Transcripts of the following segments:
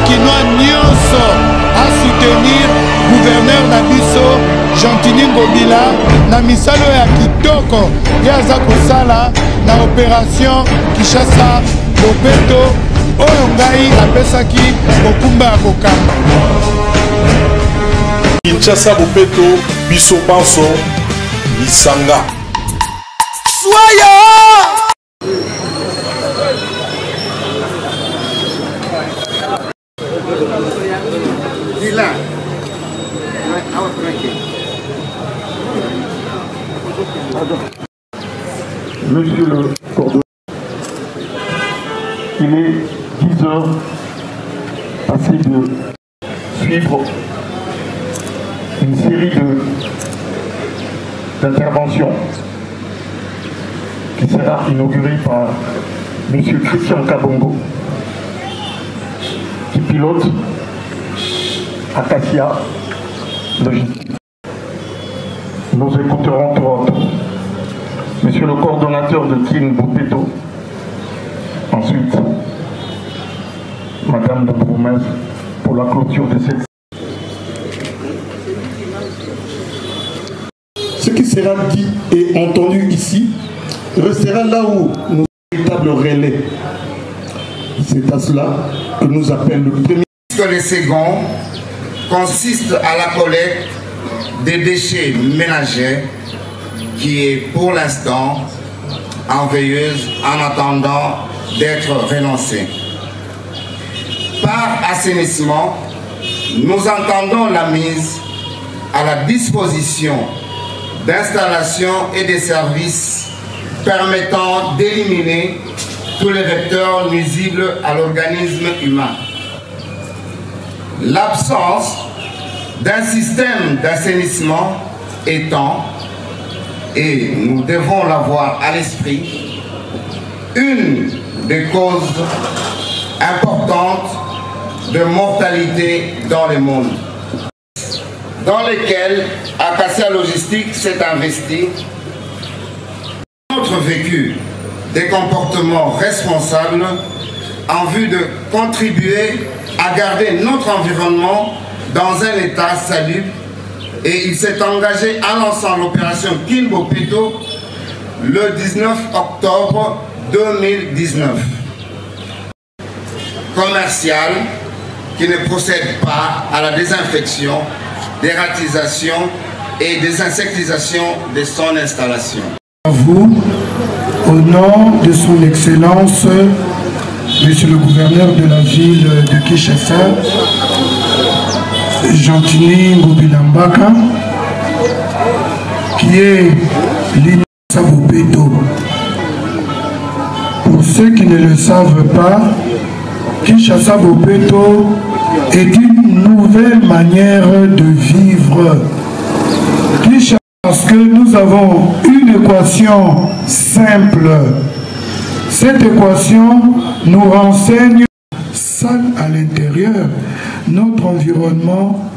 bakinois nyonso à soutenir gouverneur Nabiso Jean-Tini Ngobila na misalo ya kitoko yaza kosala na opération Kinshasa Bopeto oyo ngai apesaki mokumba ya kokamba Kinshasa Bopeto biso panso lisanga Soya Monsieur le coordonnateur, il est 10 heures passées de suivre une série d'interventions qui sera inaugurée par Monsieur Christian Kabongo, qui pilote Acacia Logistique. Nous écouterons Toronto. Monsieur le coordonnateur de Kin Bopeto. Ensuite, Madame de Bourmez pour la clôture de cette. Ce qui sera dit et entendu ici restera là où nous véritable relais. C'est à cela que nous appelons le premier. Le second consiste à la collecte des déchets ménagers qui est pour l'instant en veilleuse en attendant d'être renoncé. Par assainissement, nous entendons la mise à la disposition d'installations et des services permettant d'éliminer tous les vecteurs nuisibles à l'organisme humain. L'absence d'un système d'assainissement étant, et nous devons l'avoir à l'esprit, une des causes importantes de mortalité dans le monde, dans lesquelles Acacia Logistique s'est investi. Notre vécu des comportements responsables en vue de contribuer à garder notre environnement dans un état salubre, et il s'est engagé à lancer l'opération Kin Bopeto le 19 octobre 2019. Commercial qui ne procède pas à la désinfection, dératisation et désinsectisation de son installation. À vous, au nom de son Excellence, Monsieur le gouverneur de la ville de Kinshasa, Jean-Tini Ngobila Mbaka, qui est l'Inasa Bopeto. Pour ceux qui ne le savent pas, Kinshasa Bopeto est une nouvelle manière de vivre. Parce que nous avons une équation simple. Cette équation nous renseigne sale à l'intérieur. Notre environnement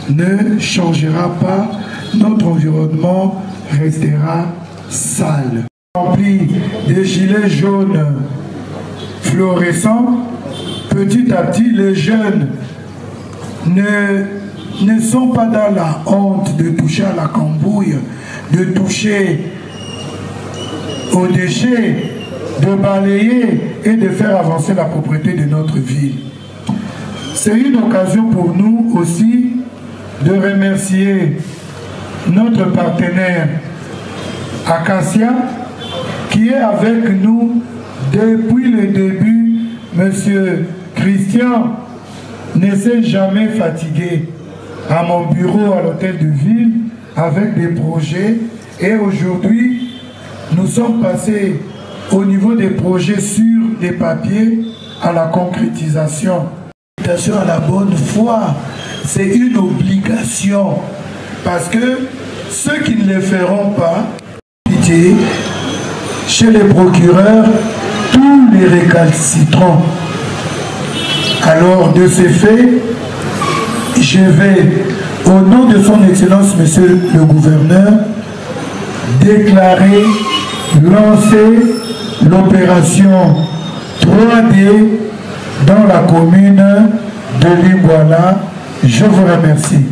ne changera pas, notre environnement restera sale. Rempli des gilets jaunes fluorescents, petit à petit les jeunes ne sont pas dans la honte de toucher à la cambouille, de toucher aux déchets, de balayer et de faire avancer la propriété de notre ville. C'est une occasion pour nous aussi de remercier notre partenaire Acacia qui est avec nous depuis le début. Monsieur Christian ne s'est jamais fatigué à mon bureau à l'hôtel de ville avec des projets, et aujourd'hui nous sommes passés au niveau des projets sur des papiers à la concrétisation. À la bonne foi, c'est une obligation, parce que ceux qui ne le feront pas, pitié, chez les procureurs, tous les récalcitrants. Alors de ce fait, je vais, au nom de son Excellence, Monsieur le Gouverneur, déclarer, lancer l'opération 3D dans la commune de Limboala. Je vous remercie.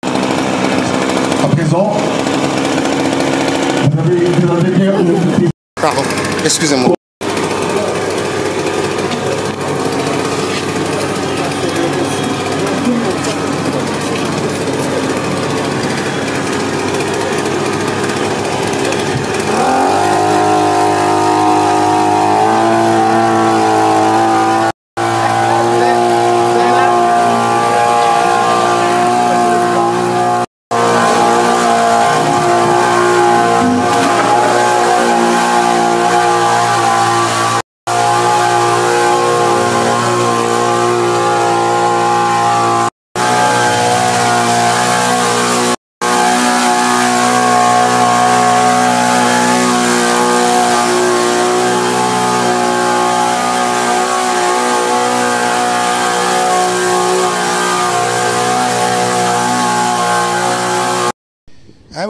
À présent, vous avez bien... Pardon, excusez-moi.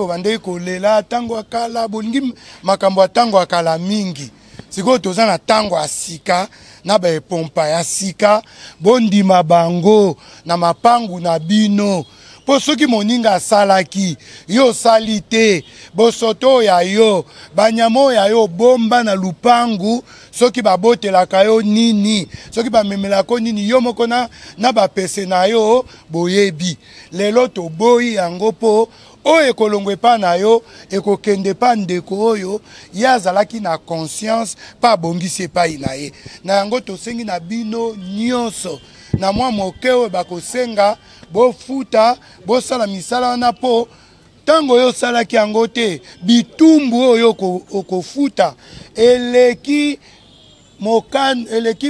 Bande kolela tango akala bolingi makambo tango akala mingi siko toza na tango asika na ba pompa ya sika bondima bango na mapangu na bino po soki moninga asalaki yo salite bosoto ya yo banyamo ya yo bomba na lupangu soki babotelaka yo nini soki bamemelaka nini yo moko na bapese na yo boyebi lelo toboyi yango po oyo ekolongo epa na yo ekokende pa ndeko oyo ye azalaki na conscience pa abongisi epai na ye na yango tosengi na bino nyonso na mwa moke oyo bakosenga bofuta bosala misala wana po ntango oyo osalaki yango te bitumbu oyo okofuta eleki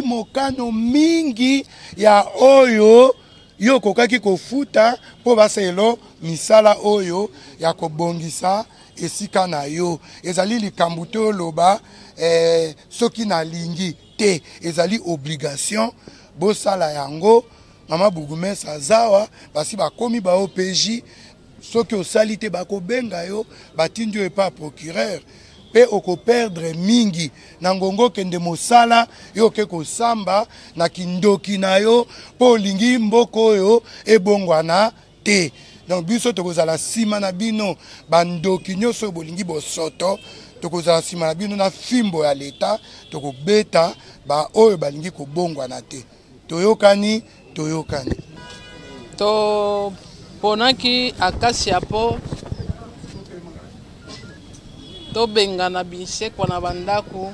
mokano mingi ya oyo yo kokaki kofuta po baselo misala oyo ya kobongisa esika na yo ezali likambo te oloba soki na lingi te ezali obligation bosala yango mama Bourgmestre azawa basi bakomi ba OPJ soki osali te bakobenga yo batindi yo epa procureur pe oko perdre mingi na ngongo kende mosala yo ke kosamba na kindoki na yo po lingi mboko yo ebongwana te donc biso tokozala sima na bino bandoki nyonso bolingi bosoto tokozala sima na bino na fimbo ya leta tokobeta ba oyo balingi kobongwana te toyokani to ponaki akasi apo to benga na bisekwa na bandako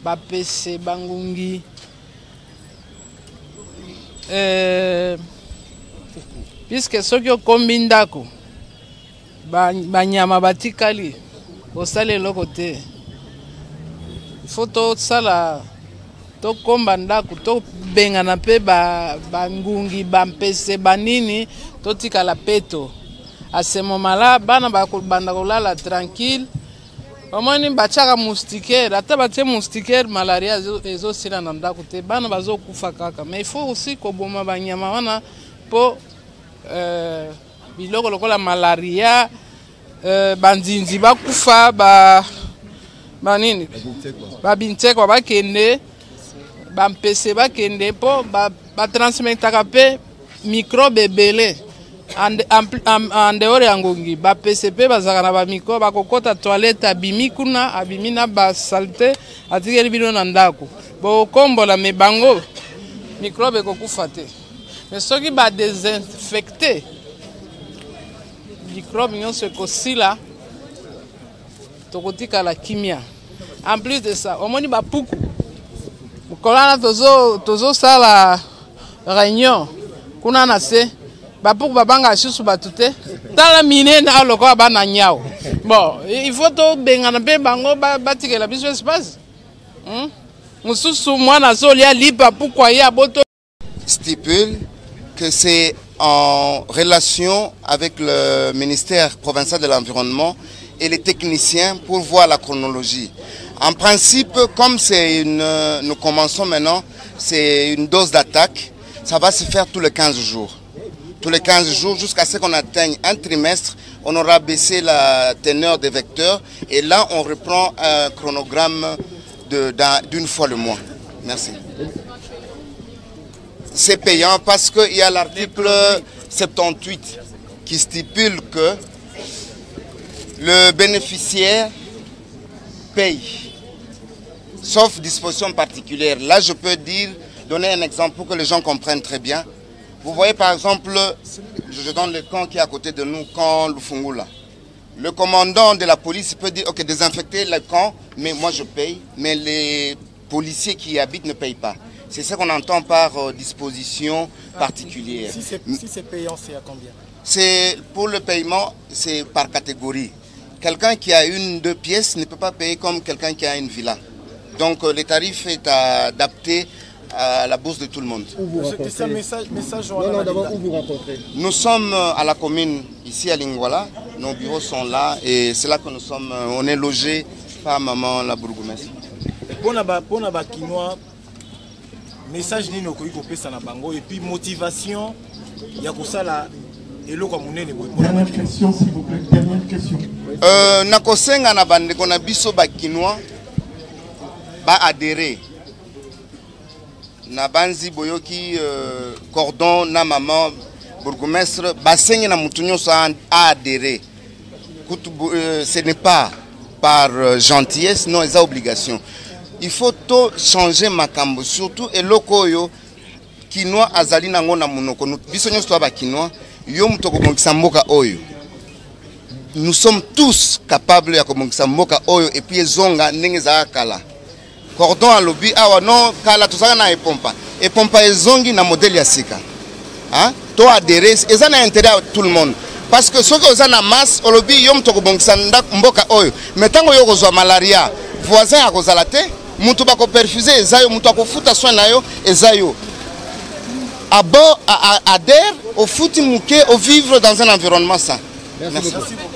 bapese bangungi puisque soki okombi ndako banyama batikali osala eloko te ifo tosala tokomba ndako tobengana mpe bangungi bampese banini totikala peto asemomala bana bakobanda kolala tranquille omoni batiaka moustiquaire ata batie moustiquaire malaria ezosila na ndako te bana bazokufa kaka mais il faut aussi koboma banyama wana mpo biloko lokola malaria banzinzi bakufa banini babintekwa bakende bampese bakende mpo batransmetaka mpe microbe ebele en dehors ya ngongi bapese mpe bazalaka na bamikro bakokota toilette abimi kuna abimi na basalte atikeli bino na ndako bokombola me bango microbe ekokufa te mais soki badesinfecte microbe nyonso ekosila tokotikala kimia en plus de ça omoni bapuku kolana tozosala réunion kuna na se bapuku babanga susu batu te tala minene alokola bana nyao bon il faut tobengana mpe bango batikela biso espace mosusu mwana zolia lipa pourquoi ye aboto stipule que c'est en relation avec le ministère provincial de l'environnement et les techniciens pour voir la chronologie. En principe, comme nous commençons maintenant, c'est une dose d'attaque, ça va se faire tous les 15 jours. Tous les 15 jours, jusqu'à ce qu'on atteigne un trimestre, on aura baissé la teneur des vecteurs et là, on reprend un chronogramme d'une fois le mois. Merci. c'est payant parce qu'il y a l'article 78 qui stipule que le bénéficiaire paye, sauf disposition particulière. Là, je peux donner un exemple pour que les gens comprennent très bien. Vous voyez par exemple, je donne le camp qui est à côté de nous, camp Lufungula. Le commandant de la police peut dire, ok, désinfectez le camp, mais moi je paye, mais les policiers qui y habitent ne payent pas. C'est ça qu'on entend par disposition particulière. Si c'est payant, c'est à combien? Pour le paiement, c'est par catégorie. Quelqu'un qui a 1-2 pièces ne peut pas payer comme quelqu'un qui a une villa. Donc le tarif est adapté à la bourse de tout le monde. C'est un message d'abord, où vous rencontrez? Nous sommes à la commune, ici à Lingwala. Nos bureaux sont là et c'est là que nous sommes. On est logés par maman la bourgmestre. Pour les Kinois, message ni no kopesa na bango et puis motivation ya kosala eloko munene. Dernière question s'il vous plaît, dernière question. Na kosenga na bandeko na biso ba Kinois ba adhérer na banzi boyoki cordon na maman bourgmestre basengi na mutunyo sa adhérer. Ce n'est pas par gentillesse, non, c'est obligation. Il faut tout changer makambo, surtout et lokoyo Kinois azali nango na munoko. Biso nyonso to ba Kinois yo mutoko bongisa mboka oyo. Nous sommes tous capables ya kobongisa mboka oyo et puis zonga ndenge za kala. Cordon à lobby awa non kala tozaka na epompa ezongi na modèle ya sika. Hein? To adhérer eza na intérêt à tout le monde. Parce que ceux qui ont la masse, au lobby, ils ont mboka oyo. Mais tant que vous avez malaria, voisin a cause la tête, mutu bako perfuser, ezayo, mutu bako futa soin nayo, ezayo. Adhère au foot mouké, au vivre dans un environnement sain. Merci beaucoup.